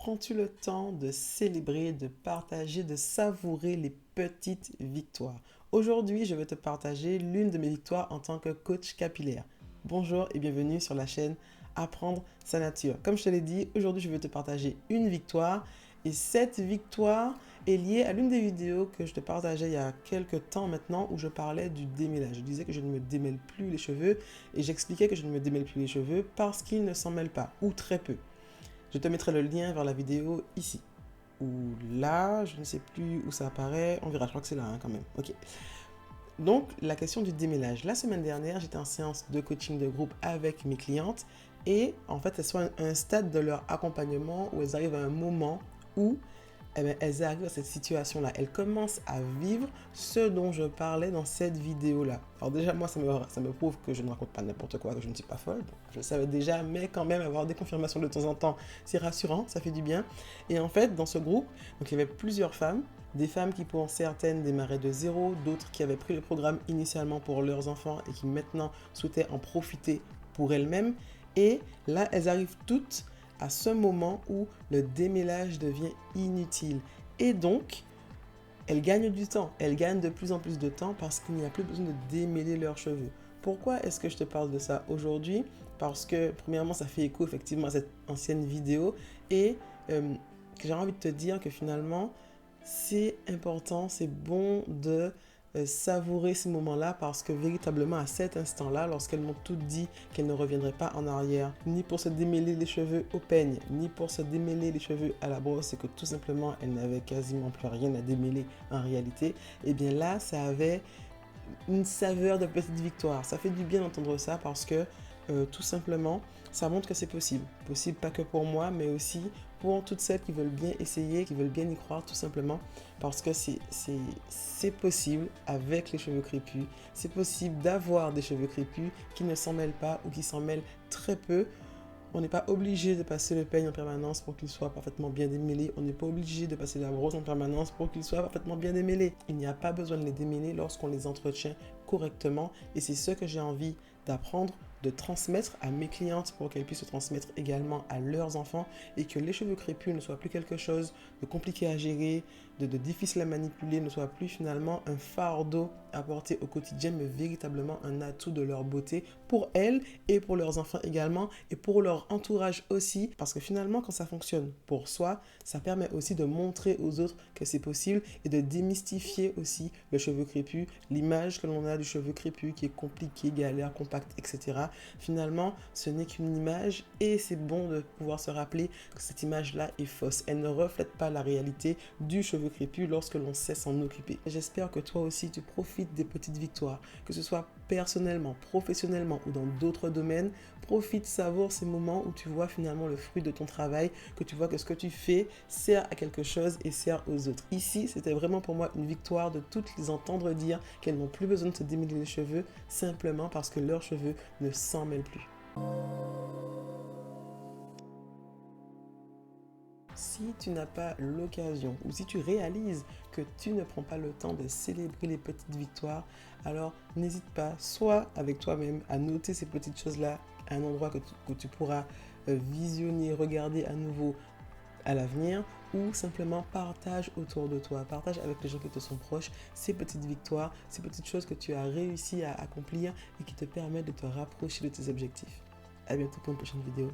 prends-tu le temps de célébrer, de partager, de savourer les petites victoires? Aujourd'hui, je vais te partager l'une de mes victoires en tant que coach capillaire. Bonjour et bienvenue sur la chaîne Apprendre sa nature. Comme je te l'ai dit, aujourd'hui, je vais te partager une victoire et cette victoire est liée à l'une des vidéos que je te partageais il y a quelques temps maintenant où je parlais du démêlage. Je disais que je ne me démêle plus les cheveux et j'expliquais que je ne me démêle plus les cheveux parce qu'ils ne s'en mêlent pas ou très peu. Je te mettrai le lien vers la vidéo ici. Ou là, je ne sais plus où ça apparaît. On verra, je crois que c'est là quand même. Ok. Donc, la question du démêlage. La semaine dernière, j'étais en séance de coaching de groupe avec mes clientes. Et en fait, elles sont à un stade de leur accompagnement où elles arrivent à un moment où elles arrivent à cette situation-là. Elles commencent à vivre ce dont je parlais dans cette vidéo-là. Alors déjà, moi, ça me prouve que je ne raconte pas n'importe quoi, que je ne suis pas folle. Bon, je le savais déjà, mais quand même, avoir des confirmations de temps en temps, c'est rassurant, ça fait du bien. Et en fait, dans ce groupe, donc, il y avait plusieurs femmes, des femmes qui pour certaines démarraient de zéro, d'autres qui avaient pris le programme initialement pour leurs enfants et qui maintenant souhaitaient en profiter pour elles-mêmes. Et là, elles arrivent toutes à ce moment où le démêlage devient inutile. Et donc, elles gagnent du temps. Elles gagnent de plus en plus de temps parce qu'il n'y a plus besoin de démêler leurs cheveux. Pourquoi est-ce que je te parle de ça aujourd'hui? Parce que, premièrement, ça fait écho effectivement à cette ancienne vidéo et que j'ai envie de te dire que finalement, c'est important, c'est bon de savourer ces moments-là parce que véritablement à cet instant-là, lorsqu'elles m'ont toutes dit qu'elles ne reviendraient pas en arrière, ni pour se démêler les cheveux au peigne, ni pour se démêler les cheveux à la brosse, et que tout simplement elles n'avaient quasiment plus rien à démêler en réalité, et bien là, ça avait une saveur de petite victoire. Ça fait du bien d'entendre ça parce que tout simplement, ça montre que c'est possible. Possible pas que pour moi, mais aussi pour toutes celles qui veulent bien essayer, qui veulent bien y croire tout simplement. Parce que c'est possible avec les cheveux crépus. C'est possible d'avoir des cheveux crépus qui ne s'en mêlent pas ou qui s'en mêlent très peu. On n'est pas obligé de passer le peigne en permanence pour qu'il soit parfaitement bien démêlé. On n'est pas obligé de passer la brosse en permanence pour qu'il soit parfaitement bien démêlé. Il n'y a pas besoin de les démêler lorsqu'on les entretient correctement. Et c'est ce que j'ai envie d'apprendre, de transmettre à mes clientes pour qu'elles puissent se transmettre également à leurs enfants et que les cheveux crépus ne soient plus quelque chose de compliqué à gérer, de difficile à manipuler, ne soit plus finalement un fardeau à porter au quotidien, mais véritablement un atout de leur beauté pour elles et pour leurs enfants également et pour leur entourage aussi, parce que finalement quand ça fonctionne pour soi, ça permet aussi de montrer aux autres que c'est possible et de démystifier aussi le cheveu crépus, l'image que l'on a du cheveu crépus qui est compliqué, galère, compact, etc. Finalement, ce n'est qu'une image et c'est bon de pouvoir se rappeler que cette image-là est fausse. Elle ne reflète pas la réalité du cheveu crépus lorsque l'on sait s'en occuper. J'espère que toi aussi tu profites des petites victoires, que ce soit personnellement, professionnellement ou dans d'autres domaines. Profite, savoure ces moments où tu vois finalement le fruit de ton travail, que tu vois que ce que tu fais sert à quelque chose et sert aux autres. Ici, c'était vraiment pour moi une victoire de toutes les entendre dire qu'elles n'ont plus besoin de se démêler les cheveux simplement parce que leurs cheveux ne s'en mêlent plus. Si tu n'as pas l'occasion ou si tu réalises que tu ne prends pas le temps de célébrer les petites victoires, alors n'hésite pas, soit avec toi-même, à noter ces petites choses-là à un endroit que tu pourras visionner, regarder à nouveau à l'avenir, ou simplement partage autour de toi, partage avec les gens qui te sont proches ces petites victoires, ces petites choses que tu as réussi à accomplir et qui te permettent de te rapprocher de tes objectifs. À bientôt pour une prochaine vidéo.